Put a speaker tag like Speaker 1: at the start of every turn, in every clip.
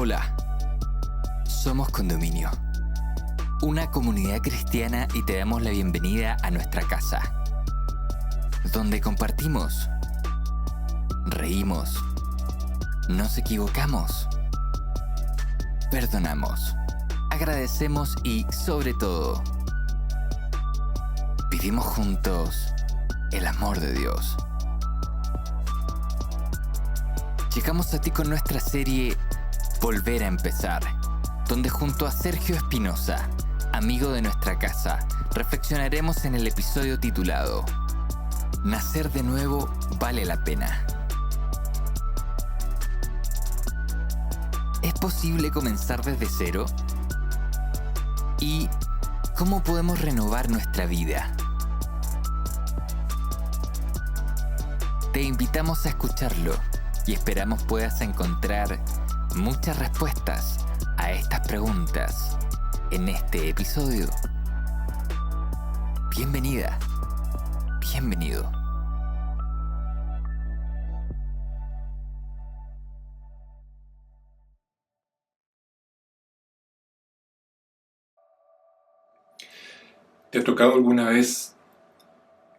Speaker 1: Hola, somos Condominio, una comunidad cristiana, y te damos la bienvenida a nuestra casa, donde compartimos, reímos, nos equivocamos, perdonamos, agradecemos y, sobre todo, vivimos juntos el amor de Dios. Llegamos a ti con nuestra serie Volver a Empezar, donde junto a Sergio Espinosa, amigo de nuestra casa, reflexionaremos en el episodio titulado Nacer de nuevo vale la pena. ¿Es posible comenzar desde cero? ¿Y cómo podemos renovar nuestra vida? Te invitamos a escucharlo y esperamos puedas encontrar muchas respuestas a estas preguntas en este episodio. Bienvenida, bienvenido.
Speaker 2: ¿Te ha tocado alguna vez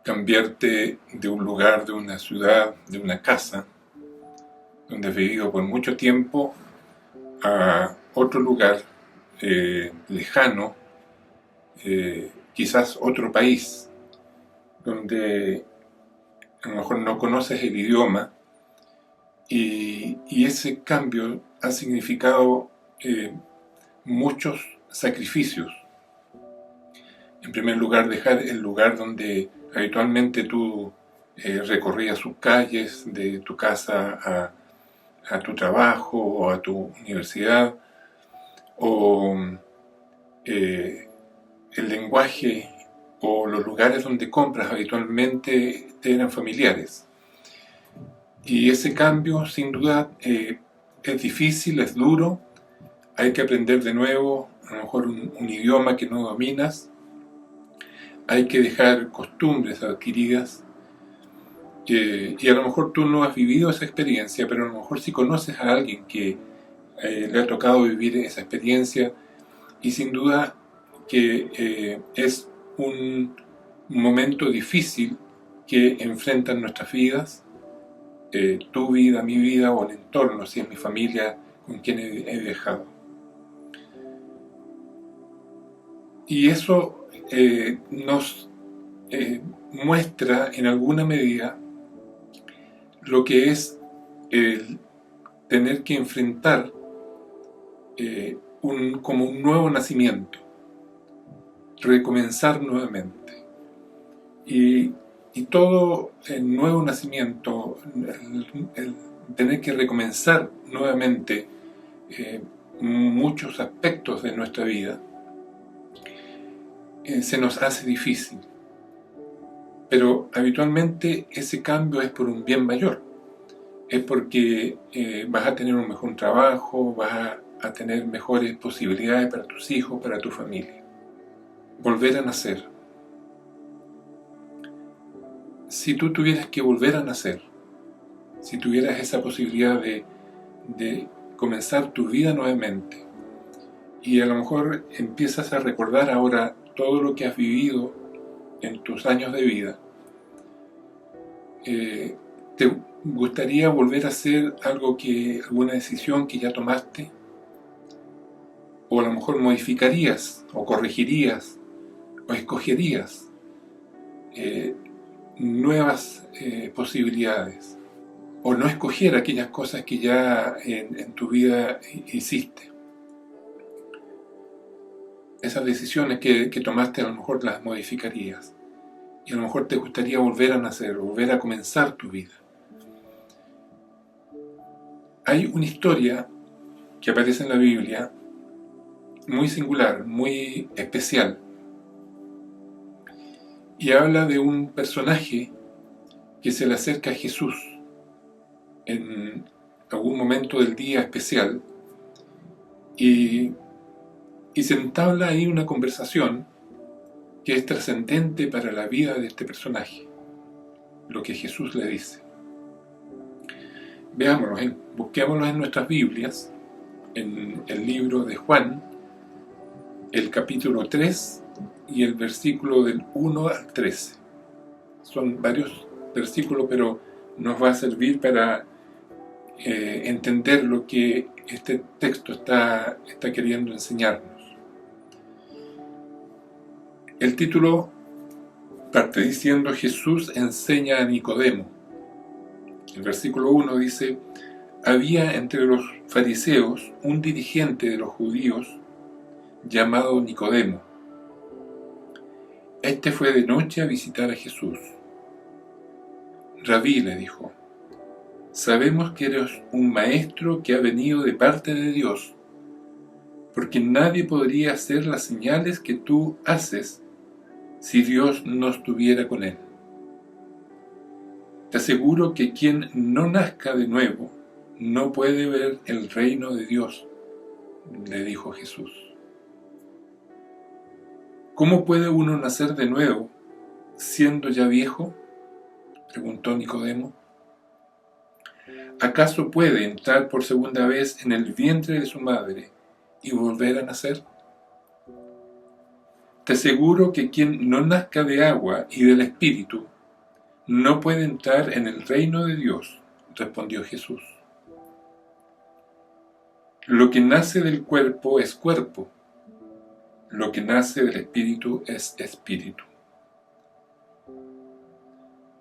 Speaker 2: cambiarte de un lugar, de una ciudad, de una casa, donde has vivido por mucho tiempo, a otro lugar lejano, quizás otro país, donde a lo mejor no conoces el idioma, y ese cambio ha significado muchos sacrificios? En primer lugar, dejar el lugar donde habitualmente tú recorrías sus calles, de tu casa a tu trabajo o a tu universidad, o el lenguaje o los lugares donde compras habitualmente te eran familiares. Y ese cambio, sin duda, es difícil, es duro. Hay que aprender de nuevo, a lo mejor un idioma que no dominas. Hay que dejar costumbres adquiridas, y a lo mejor tú no has vivido esa experiencia, pero a lo mejor sí conoces a alguien que le ha tocado vivir esa experiencia, y sin duda que es un momento difícil que enfrentan nuestras vidas, tu vida, mi vida, o el entorno, si es mi familia con quien he dejado. Y eso nos muestra en alguna medida lo que es el tener que enfrentar como un nuevo nacimiento, recomenzar nuevamente. Y todo el nuevo nacimiento, el tener que recomenzar nuevamente muchos aspectos de nuestra vida, se nos hace difícil. Pero habitualmente ese cambio es por un bien mayor. Es porque vas a tener un mejor trabajo, vas a tener mejores posibilidades para tus hijos, para tu familia. Volver a nacer. Si tú tuvieras que volver a nacer, si tuvieras esa posibilidad de comenzar tu vida nuevamente, y a lo mejor empiezas a recordar ahora todo lo que has vivido en tus años de vida, ¿te gustaría volver a hacer alguna decisión que ya tomaste? O a lo mejor modificarías, o corregirías, o escogerías nuevas posibilidades, o no escoger aquellas cosas que ya en tu vida hiciste. Esas decisiones que tomaste, a lo mejor las modificarías, y a lo mejor te gustaría volver a nacer, volver a comenzar tu vida. Hay una historia que aparece en la Biblia muy singular, muy especial, y habla de un personaje que se le acerca a Jesús en algún momento del día especial, y se entabla ahí una conversación que es trascendente para la vida de este personaje, lo que Jesús le dice. Veámoslo, busquémoslo en nuestras Biblias, en el libro de Juan, el capítulo 3 y el versículo del 1 al 13. Son varios versículos, pero nos va a servir para entender lo que este texto está queriendo enseñarnos. El título parte diciendo: Jesús enseña a Nicodemo. El versículo 1 dice: había entre los fariseos un dirigente de los judíos llamado Nicodemo. Este fue de noche a visitar a Jesús. Rabí, le dijo, sabemos que eres un maestro que ha venido de parte de Dios, porque nadie podría hacer las señales que tú haces si Dios no estuviera con él. Te aseguro que quien no nazca de nuevo no puede ver el reino de Dios, le dijo Jesús. ¿Cómo puede uno nacer de nuevo siendo ya viejo?, preguntó Nicodemo. ¿Acaso puede entrar por segunda vez en el vientre de su madre y volver a nacer? Te aseguro que quien no nazca de agua y del Espíritu no puede entrar en el reino de Dios, respondió Jesús. Lo que nace del cuerpo es cuerpo, lo que nace del Espíritu es espíritu.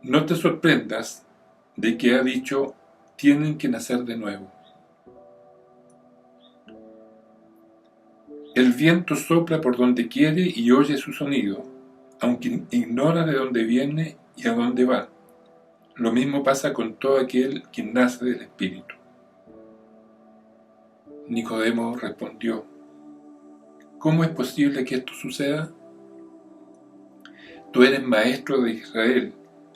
Speaker 2: No te sorprendas de que ha dicho: tienen que nacer de nuevo. El viento sopla por donde quiere y oye su sonido, aunque ignora de dónde viene y a dónde va. Lo mismo pasa con todo aquel que nace del Espíritu. Nicodemo respondió: ¿cómo es posible que esto suceda? Tú eres maestro de Israel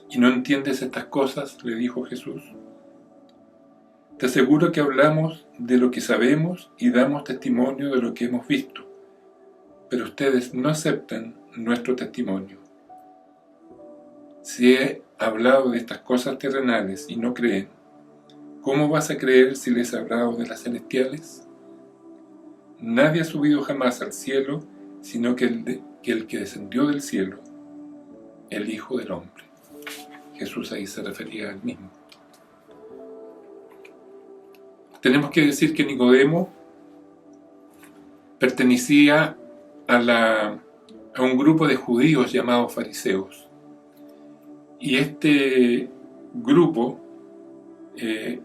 Speaker 2: y no entiendes estas cosas, le dijo Jesús. Te aseguro que hablamos de lo que sabemos y damos testimonio de lo que hemos visto, pero ustedes no aceptan nuestro testimonio. Si he hablado de estas cosas terrenales y no creen, ¿cómo vas a creer si les he hablado de las celestiales? Nadie ha subido jamás al cielo, sino que el que descendió del cielo, el Hijo del Hombre. Jesús ahí se refería al mismo. Tenemos que decir que Nicodemo pertenecía a un grupo de judíos llamados fariseos. Y este grupo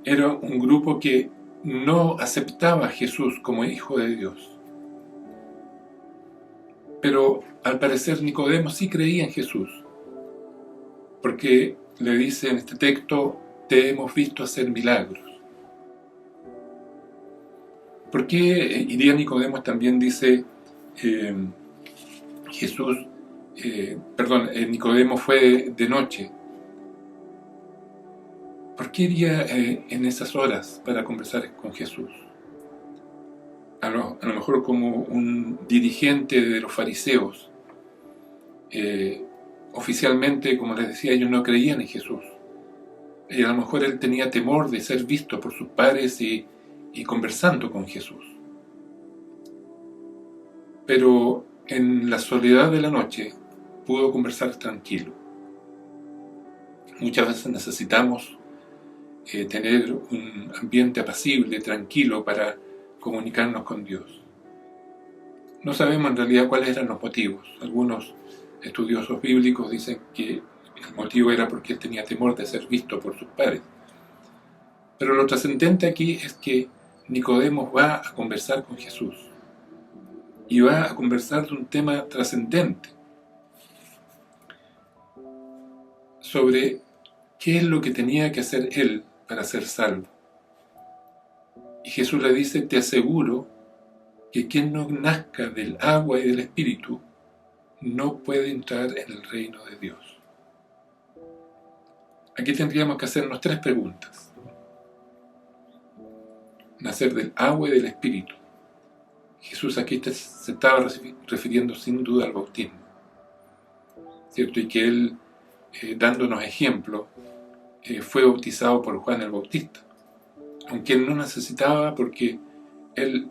Speaker 2: era un grupo que no aceptaba a Jesús como Hijo de Dios. Pero al parecer Nicodemo sí creía en Jesús, porque le dice en este texto: te hemos visto hacer milagros. ¿Por qué iría Nicodemo? También dice Nicodemo fue de noche. ¿Por qué iría en esas horas para conversar con Jesús? A lo mejor como un dirigente de los fariseos. Oficialmente, como les decía, ellos no creían en Jesús. Y a lo mejor él tenía temor de ser visto por sus pares y conversando con Jesús. Pero en la soledad de la noche pudo conversar tranquilo. Muchas veces necesitamos tener un ambiente apacible, tranquilo, para comunicarnos con Dios. No sabemos en realidad cuáles eran los motivos. Algunos estudiosos bíblicos dicen que el motivo era porque él tenía temor de ser visto por sus pares. Pero lo trascendente aquí es que Nicodemo va a conversar con Jesús y va a conversar de un tema trascendente sobre qué es lo que tenía que hacer él para ser salvo. Y Jesús le dice: te aseguro que quien no nazca del agua y del Espíritu no puede entrar en el reino de Dios. Aquí tendríamos que hacernos 3 preguntas. Nacer del agua y del Espíritu. Jesús aquí se estaba refiriendo sin duda al bautismo, ¿cierto? Y que él, dándonos ejemplo, fue bautizado por Juan el Bautista, aunque él no necesitaba, porque Él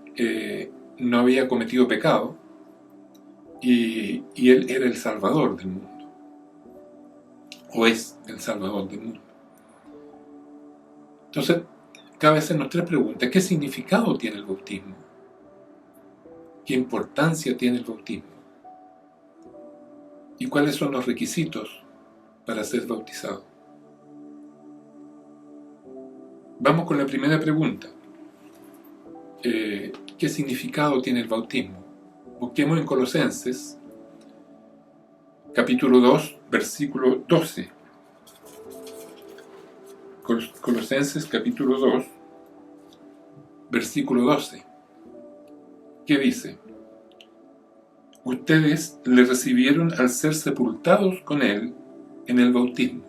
Speaker 2: no había cometido pecado y Él era el Salvador del mundo, o es el Salvador del mundo. Entonces, cabe hacernos tres preguntas. ¿Qué significado tiene el bautismo? ¿Qué importancia tiene el bautismo? ¿Y cuáles son los requisitos para ser bautizado? Vamos con la primera pregunta. ¿Qué significado tiene el bautismo? Busquemos en Colosenses, capítulo 2, versículo 12. Colosenses, capítulo 2, versículo 12. ¿Qué dice? Ustedes le recibieron al ser sepultados con Él en el bautismo.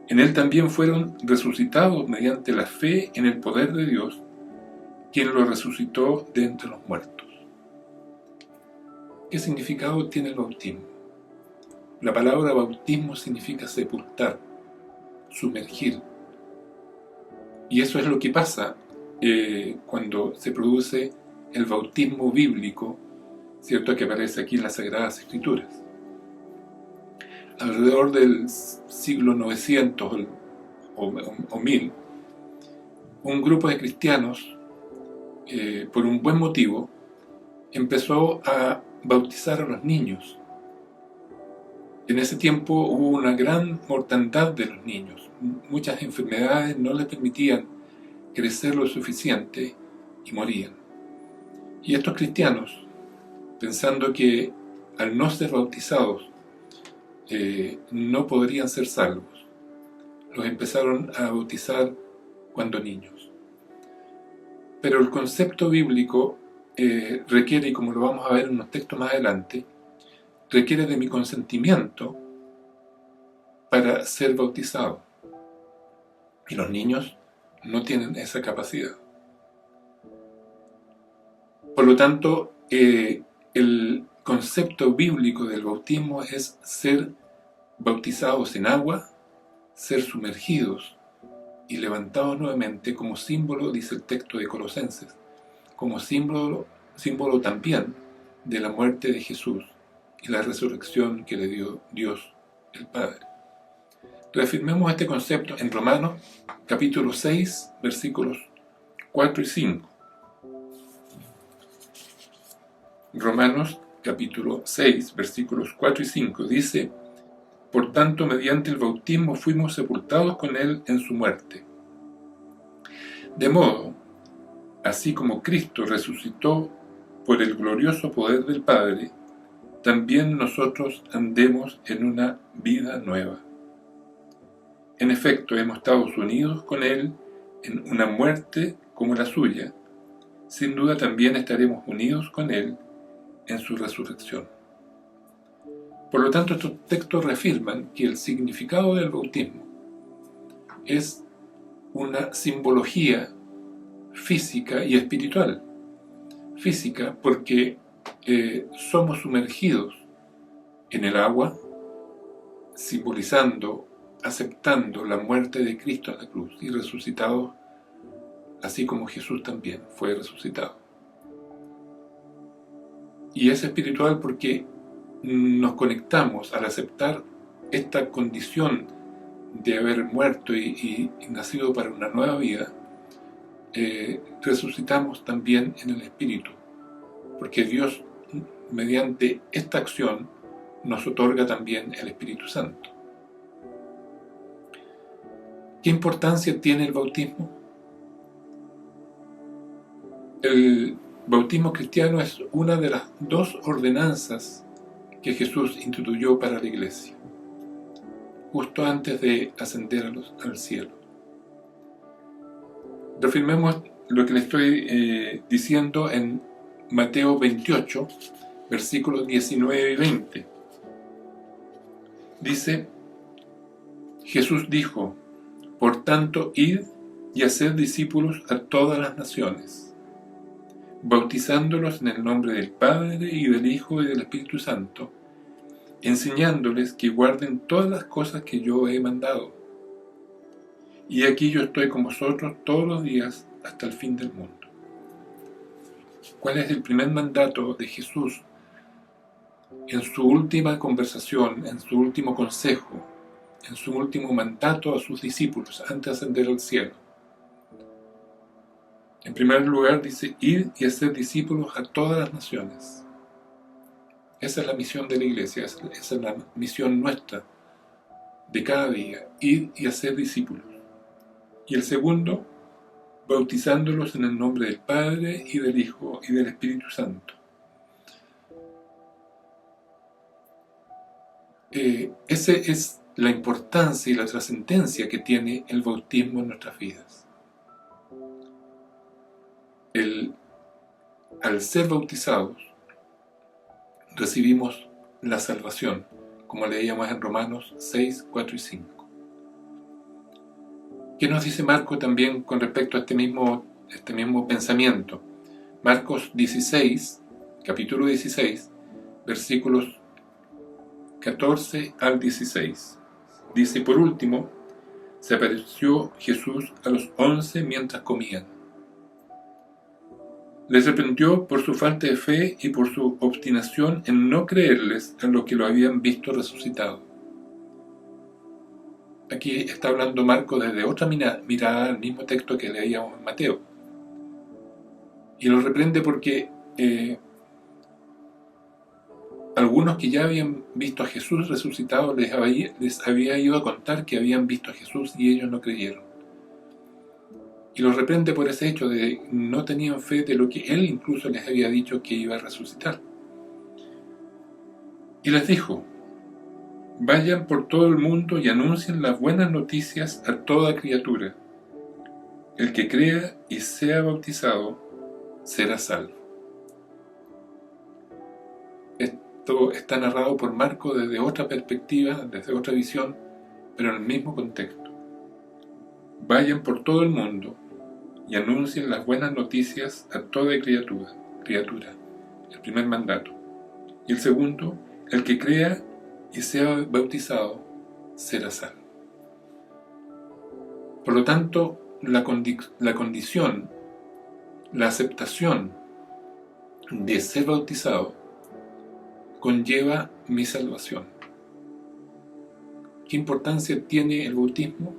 Speaker 2: En Él también fueron resucitados mediante la fe en el poder de Dios, quien lo resucitó de entre los muertos. ¿Qué significado tiene el bautismo? La palabra bautismo significa sepultar, sumergir. Y eso es lo que pasa cuando se produce el bautismo bíblico, ¿cierto?, que aparece aquí en las Sagradas Escrituras. Alrededor del siglo 900 o 1000, un grupo de cristianos, por un buen motivo, empezó a bautizar a los niños. En ese tiempo hubo una gran mortandad de los niños. Muchas enfermedades no les permitían crecer lo suficiente y morían. Y estos cristianos, pensando que al no ser bautizados no podrían ser salvos, los empezaron a bautizar cuando niños. Pero el concepto bíblico requiere, y como lo vamos a ver en unos textos más adelante, requiere de mi consentimiento para ser bautizado. Y los niños no tienen esa capacidad. Por lo tanto, el concepto bíblico del bautismo es ser bautizados en agua, ser sumergidos y levantados nuevamente como símbolo, dice el texto de Colosenses, como símbolo también de la muerte de Jesús y la resurrección que le dio Dios el Padre. Reafirmemos este concepto en Romanos capítulo 6, versículos 4 y 5. Romanos capítulo 6, versículos 4 y 5 dice: Por tanto, mediante el bautismo fuimos sepultados con Él en su muerte. De modo, así como Cristo resucitó por el glorioso poder del Padre, también nosotros andemos en una vida nueva. En efecto, hemos estado unidos con Él en una muerte como la suya. Sin duda también estaremos unidos con Él en su resurrección. Por lo tanto, estos textos reafirman que el significado del bautismo es una simbología física y espiritual. Física porque somos sumergidos en el agua, simbolizando, aceptando la muerte de Cristo en la cruz y resucitados, así como Jesús también fue resucitado. Y es espiritual porque nos conectamos al aceptar esta condición de haber muerto y nacido para una nueva vida. Resucitamos también en el Espíritu, porque Dios, mediante esta acción, nos otorga también el Espíritu Santo. ¿Qué importancia tiene el bautismo? El bautismo cristiano es una de las dos ordenanzas que Jesús instituyó para la Iglesia, justo antes de ascender al cielo. Reafirmemos lo que le estoy diciendo en Mateo 28, versículos 19 y 20. Dice: Jesús dijo: Por tanto, id y haced discípulos a todas las naciones, bautizándolos en el nombre del Padre y del Hijo y del Espíritu Santo, enseñándoles que guarden todas las cosas que yo he mandado. Y aquí yo estoy con vosotros todos los días hasta el fin del mundo. cuál es el primer mandato de Jesús en su última conversación, en su último consejo, en su último mandato a sus discípulos antes de ascender al cielo. En primer lugar dice, ir y hacer discípulos a todas las naciones. Esa es la misión de la iglesia, esa es la misión nuestra de cada día, ir y hacer discípulos. Y el segundo, bautizándolos en el nombre del Padre y del Hijo y del Espíritu Santo. Esa es la importancia y la trascendencia que tiene el bautismo en nuestras vidas. Al ser bautizados, recibimos la salvación, como leíamos en Romanos 6, 4 y 5. ¿Qué nos dice Marcos también con respecto a este mismo pensamiento? Marcos 16, capítulo 16, versículos 14 al 16. Dice, por último, se apareció Jesús a los 11 mientras comían. Les reprendió por su falta de fe y por su obstinación en no creerles a lo que lo habían visto resucitado. Aquí está hablando Marcos desde otra mirada al mismo texto que leíamos en Mateo. Y lo reprende porque algunos que ya habían visto a Jesús resucitado les había ido a contar que habían visto a Jesús y ellos no creyeron. Y los reprende por ese hecho de no tenían fe de lo que Él incluso les había dicho que iba a resucitar. Y les dijo, vayan por todo el mundo y anuncien las buenas noticias a toda criatura. El que crea y sea bautizado será salvo. Esto está narrado por Marcos desde otra perspectiva, desde otra visión, pero en el mismo contexto. Vayan por todo el mundo y anuncien las buenas noticias a toda criatura, el primer mandato. Y el segundo, el que crea y sea bautizado será salvo. Por lo tanto, la condición, la aceptación de ser bautizado conlleva mi salvación. ¿Qué importancia tiene el bautismo?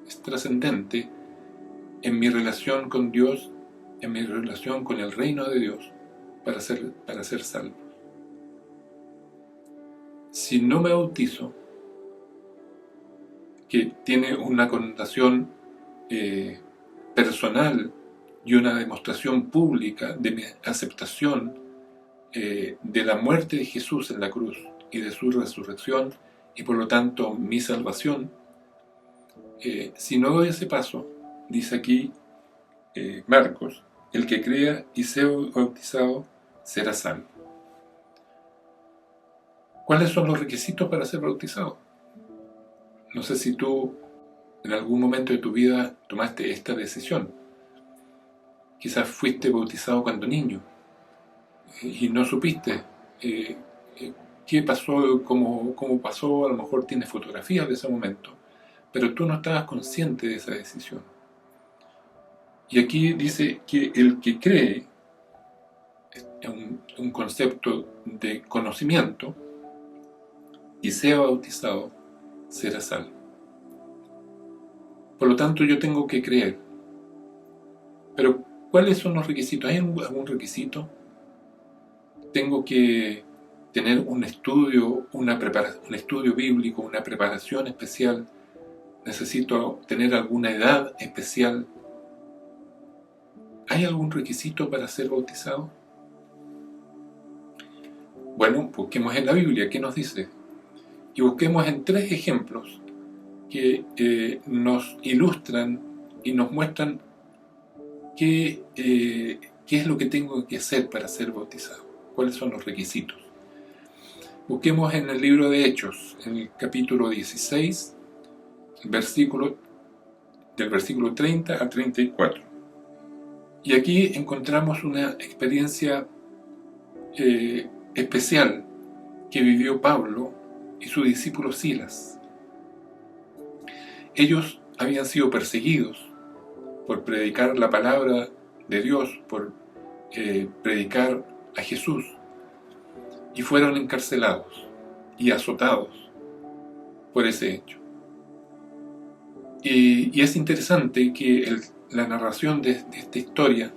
Speaker 2: Es trascendente en mi relación con Dios, en mi relación con el reino de Dios, para ser salvo. Si no me bautizo, que tiene una connotación personal y una demostración pública de mi aceptación de la muerte de Jesús en la cruz y de su resurrección, y por lo tanto mi salvación, si no doy ese paso, dice aquí Marcos, el que crea y sea bautizado será salvo. ¿Cuáles son los requisitos para ser bautizado? No sé si tú en algún momento de tu vida tomaste esta decisión. Quizás fuiste bautizado cuando niño y no supiste qué pasó, cómo pasó. A lo mejor tienes fotografías de ese momento, pero tú no estabas consciente de esa decisión. Y aquí dice que el que cree, es un concepto de conocimiento, y sea bautizado, será salvo. Por lo tanto, yo tengo que creer. Pero, ¿cuáles son los requisitos? ¿Hay algún requisito? ¿Tengo que tener un estudio, un estudio bíblico, una preparación especial? ¿Necesito tener alguna edad especial? ¿Hay algún requisito para ser bautizado? Bueno, busquemos en la Biblia, ¿qué nos dice? Y busquemos en 3 ejemplos que nos ilustran y nos muestran qué es lo que tengo que hacer para ser bautizado, cuáles son los requisitos. Busquemos en el libro de Hechos, en el capítulo 16, del versículo 30 al 34. Y aquí encontramos una experiencia especial que vivió Pablo y su discípulo Silas. Ellos habían sido perseguidos por predicar la palabra de Dios, por predicar a Jesús y fueron encarcelados y azotados por ese hecho. Y es interesante que la narración de esta historia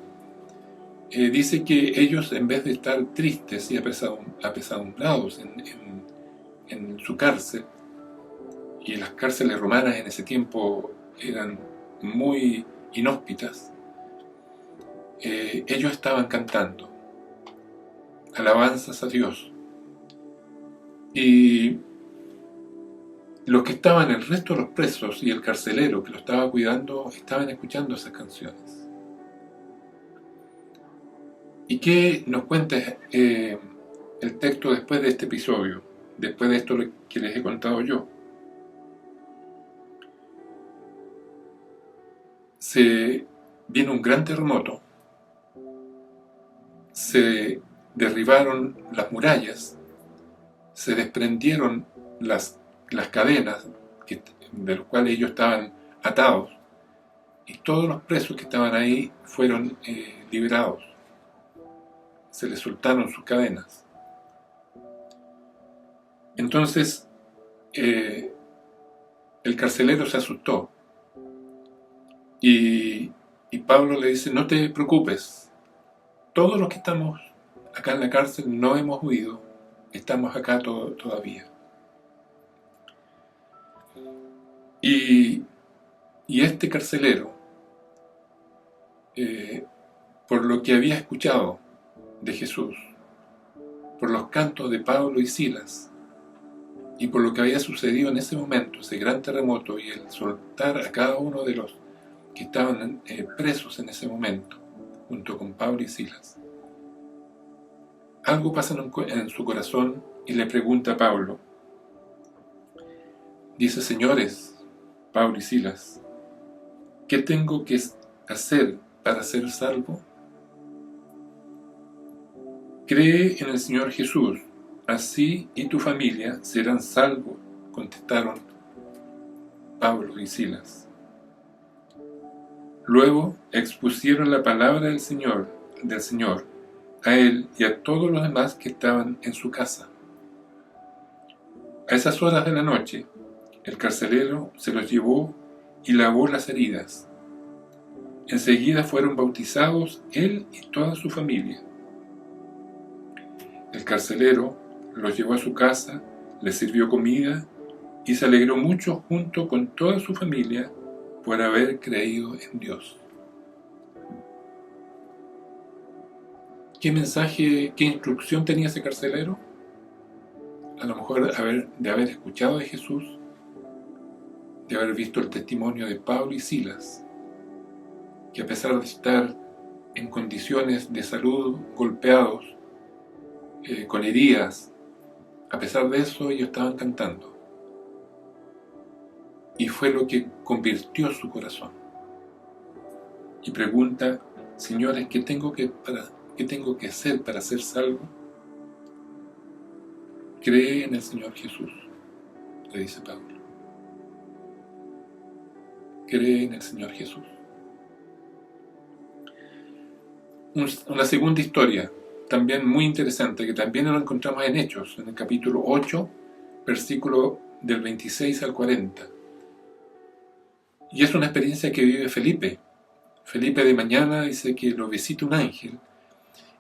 Speaker 2: dice que ellos, en vez de estar tristes y apesadumbrados en su cárcel, y las cárceles romanas en ese tiempo eran muy inhóspitas, ellos estaban cantando alabanzas a Dios. Y los que estaban, el resto de los presos y el carcelero que lo estaba cuidando, estaban escuchando esas canciones. ¿Y qué nos cuenta el texto después de este episodio? Después de esto que les he contado yo. Viene un gran terremoto, se derribaron las murallas, se desprendieron las cadenas de las cuales ellos estaban atados, y todos los presos que estaban ahí fueron liberados. Se les soltaron sus cadenas. Entonces el carcelero se asustó y Pablo le dice: no te preocupes, todos los que estamos acá en la cárcel no hemos huido, estamos acá todavía. Y este carcelero, por lo que había escuchado de Jesús, por los cantos de Pablo y Silas, y por lo que había sucedido en ese momento, ese gran terremoto, y el soltar a cada uno de los que estaban presos en ese momento, junto con Pablo y Silas, algo pasa en su corazón y le pregunta a Pablo. Dice: señores, Pablo y Silas, ¿qué tengo que hacer para ser salvo? Cree en el Señor Jesús, así y tu familia serán salvos, contestaron Pablo y Silas. Luego expusieron la palabra del Señor a él y a todos los demás que estaban en su casa. A esas horas de la noche, el carcelero se los llevó y lavó las heridas. Enseguida fueron bautizados él y toda su familia. El carcelero los llevó a su casa, les sirvió comida y se alegró mucho junto con toda su familia por haber creído en Dios. ¿Qué mensaje, qué instrucción tenía ese carcelero? A lo mejor de haber escuchado de Jesús, de haber visto el testimonio de Pablo y Silas, que a pesar de estar en condiciones de salud golpeados, con heridas, a pesar de eso ellos estaban cantando. Y fue lo que convirtió su corazón. Y pregunta: señores, ¿qué tengo que hacer para ser salvo? Cree en el Señor Jesús, le dice Pablo. Cree en el Señor Jesús. Una segunda historia, también muy interesante, que también lo encontramos en Hechos, en el capítulo 8, versículo del 26 al 40. Y es una experiencia que vive Felipe. Felipe de mañana dice que lo visita un ángel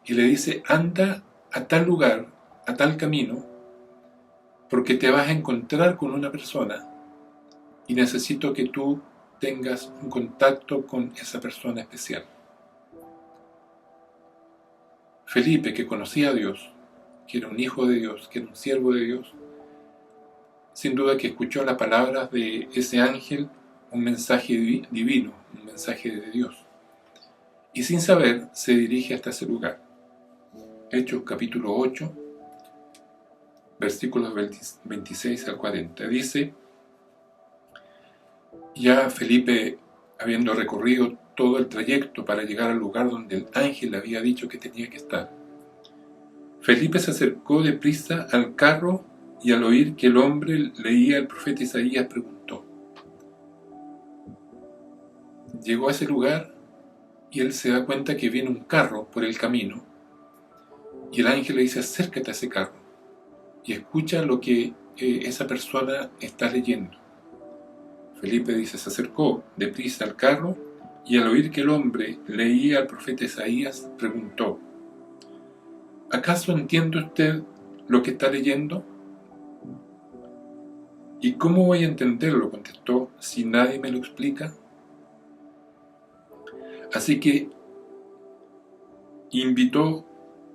Speaker 2: y le dice: anda a tal lugar, a tal camino, porque te vas a encontrar con una persona y necesito que tú tengas un contacto con esa persona especial. Felipe, que conocía a Dios, que era un hijo de Dios, que era un siervo de Dios, sin duda que escuchó las palabras de ese ángel, un mensaje divino, un mensaje de Dios, y sin saber se dirige hasta ese lugar. Hechos capítulo 8, versículos 26 al 40. Dice: ya Felipe, habiendo recorrido todo el trayecto para llegar al lugar donde el ángel le había dicho que tenía que estar, Felipe se acercó deprisa al carro y al oír que el hombre leía el profeta Isaías preguntó. Llegó a ese lugar y él se da cuenta que viene un carro por el camino, y el ángel le dice: acércate a ese carro y escucha lo que esa persona está leyendo. Felipe dice: se acercó deprisa al carro, y al oír que el hombre leía al profeta Isaías, preguntó: ¿acaso entiende usted lo que está leyendo? ¿Y cómo voy a entenderlo?, contestó, si nadie me lo explica. Así que invitó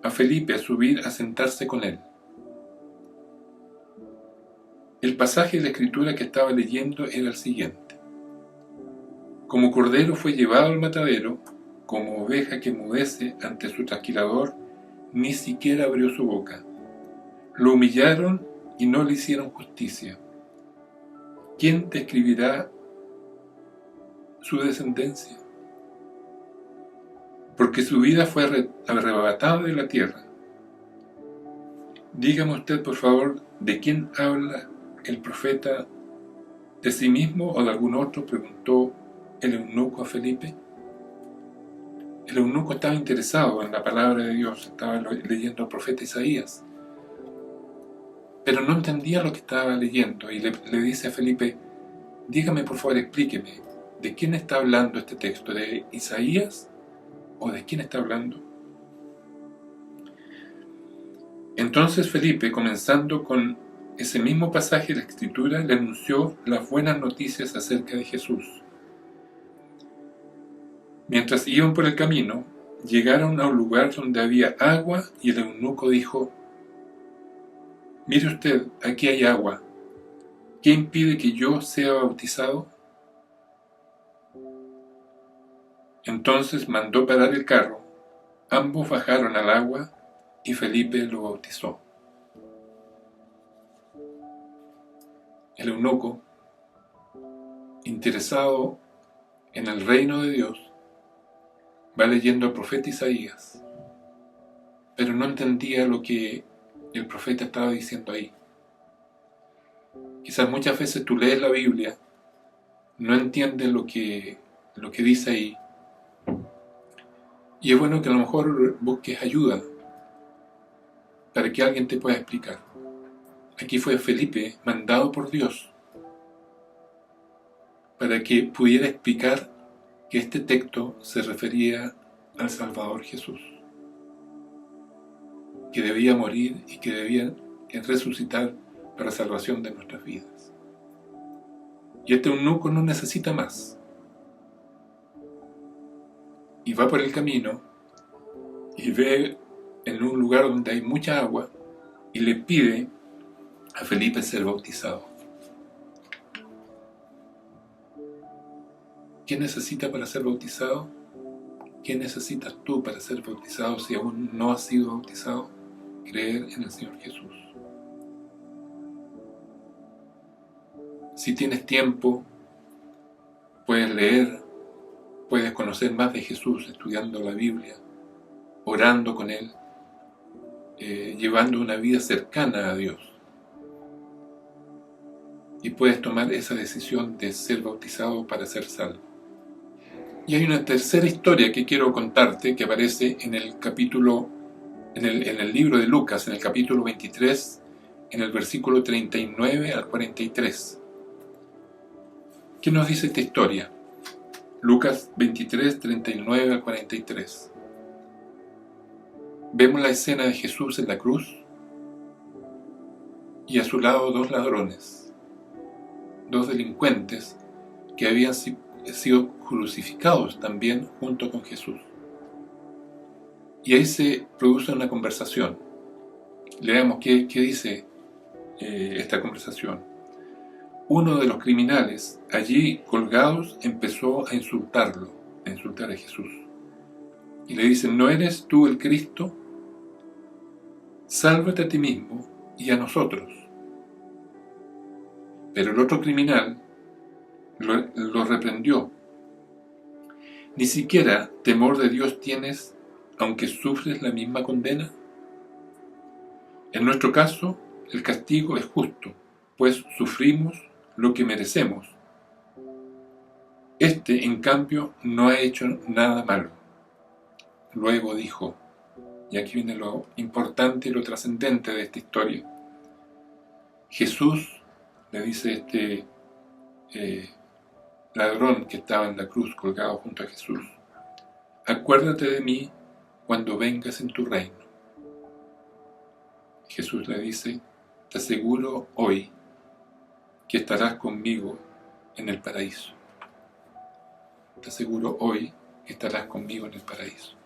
Speaker 2: a Felipe a subir a sentarse con él. El pasaje de la escritura que estaba leyendo era el siguiente: como cordero fue llevado al matadero, como oveja que enmudece ante su trasquilador, ni siquiera abrió su boca. Lo humillaron y no le hicieron justicia. ¿Quién describirá su descendencia? Porque su vida fue arrebatada de la tierra. Dígame usted, por favor, ¿de quién habla el profeta? ¿De sí mismo o de algún otro?, preguntó el eunuco a Felipe. El eunuco estaba interesado en la palabra de Dios, estaba leyendo al profeta Isaías, pero no entendía lo que estaba leyendo, y le dice a Felipe: dígame, por favor, explíqueme, ¿de quién está hablando este texto? ¿De Isaías o de quién está hablando? Entonces Felipe, comenzando con ese mismo pasaje de la Escritura, le anunció las buenas noticias acerca de Jesús. Mientras iban por el camino, llegaron a un lugar donde había agua, y el eunuco dijo: mire usted, aquí hay agua. ¿Qué impide que yo sea bautizado? Entonces mandó parar el carro. Ambos bajaron al agua y Felipe lo bautizó. El eunuco, interesado en el reino de Dios, va leyendo al profeta Isaías, pero no entendía lo que el profeta estaba diciendo ahí. Quizás muchas veces tú lees la Biblia, no entiendes lo que dice ahí, y es bueno que a lo mejor busques ayuda para que alguien te pueda explicar. Aquí fue Felipe mandado por Dios para que pudiera explicar que este texto se refería al Salvador Jesús, que debía morir y que debía resucitar para salvación de nuestras vidas. Y este eunuco no necesita más. Y va por el camino y ve en un lugar donde hay mucha agua y le pide a Felipe ser bautizado. ¿Qué necesita para ser bautizado? ¿Qué necesitas tú para ser bautizado si aún no has sido bautizado? Creer en el Señor Jesús. Si tienes tiempo, puedes leer, puedes conocer más de Jesús estudiando la Biblia, orando con Él, llevando una vida cercana a Dios. Y puedes tomar esa decisión de ser bautizado para ser salvo. Y hay una tercera historia que quiero contarte que aparece en el capítulo, en el libro de Lucas, en el capítulo 23, en el versículo 39 al 43. ¿Qué nos dice esta historia? Lucas 23, 39 al 43. Vemos la escena de Jesús en la cruz y a su lado dos ladrones, dos delincuentes que habían sido crucificados también junto con Jesús. Y ahí se produce una conversación. Leamos qué dice esta conversación. Uno de los criminales allí colgados empezó a insultar a Jesús. Y le dice: ¿no eres tú el Cristo? Sálvate a ti mismo y a nosotros. Pero el otro criminal lo reprendió. ¿Ni siquiera temor de Dios tienes, aunque sufres la misma condena? En nuestro caso, el castigo es justo, pues sufrimos lo que merecemos. Este, en cambio, no ha hecho nada malo. luego dijo, y aquí viene lo importante y lo trascendente de esta historia. Jesús, le dice este ladrón que estaba en la cruz colgado junto a Jesús, acuérdate de mí cuando vengas en tu reino. Jesús le dice, te aseguro hoy que estarás conmigo en el paraíso. Te aseguro hoy que estarás conmigo en el paraíso.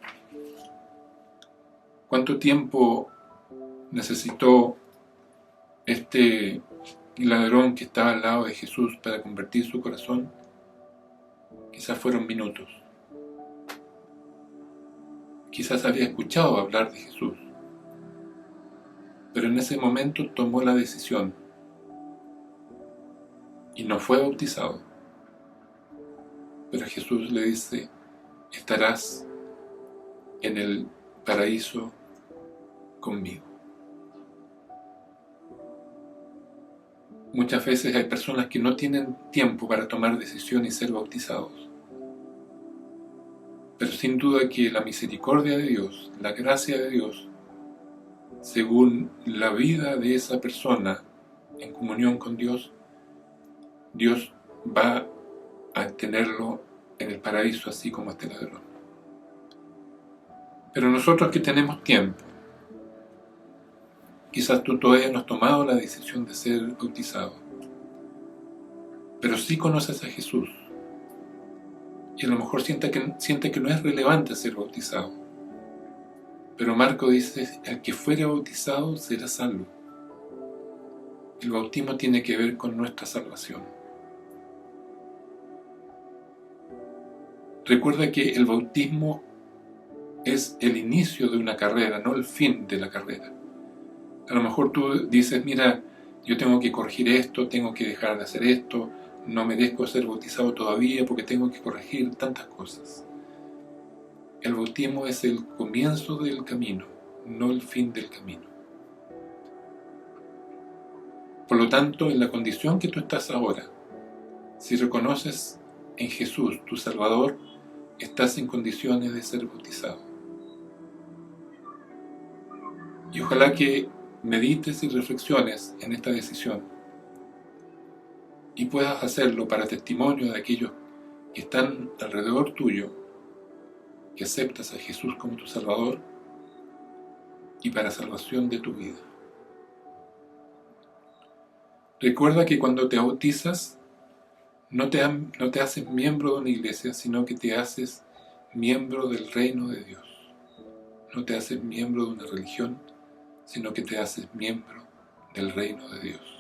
Speaker 2: ¿Cuánto tiempo necesitó este ladrón que estaba al lado de Jesús para convertir su corazón? Quizás fueron minutos. Quizás había escuchado hablar de Jesús, pero en ese momento tomó la decisión y no fue bautizado. Pero Jesús le dice, estarás en el paraíso conmigo. Muchas veces hay personas que no tienen tiempo para tomar decisión y ser bautizados. Pero sin duda que la misericordia de Dios, la gracia de Dios, según la vida de esa persona en comunión con Dios, Dios va a tenerlo en el paraíso así como este ladrón. Pero nosotros que tenemos tiempo, quizás tú todavía no has tomado la decisión de ser bautizado, pero sí conoces a Jesús y a lo mejor siente que no es relevante ser bautizado. Pero Marco dice, el que fuere bautizado será salvo. El bautismo tiene que ver con nuestra salvación. Recuerda que el bautismo es el inicio de una carrera, no el fin de la carrera. A lo mejor tú dices, mira, yo tengo que corregir esto, tengo que dejar de hacer esto, no merezco ser bautizado todavía porque tengo que corregir tantas cosas. El bautismo es el comienzo del camino, no el fin del camino. Por lo tanto, en la condición que tú estás ahora, si reconoces en Jesús, tu Salvador, estás en condiciones de ser bautizado. Y ojalá que medites y reflexiones en esta decisión y puedas hacerlo para testimonio de aquellos que están alrededor tuyo, que aceptas a Jesús como tu Salvador y para salvación de tu vida. Recuerda que cuando te bautizas no te haces miembro de una iglesia, sino que te haces miembro del reino de Dios. No te haces miembro de una religión, sino que te haces miembro del reino de Dios.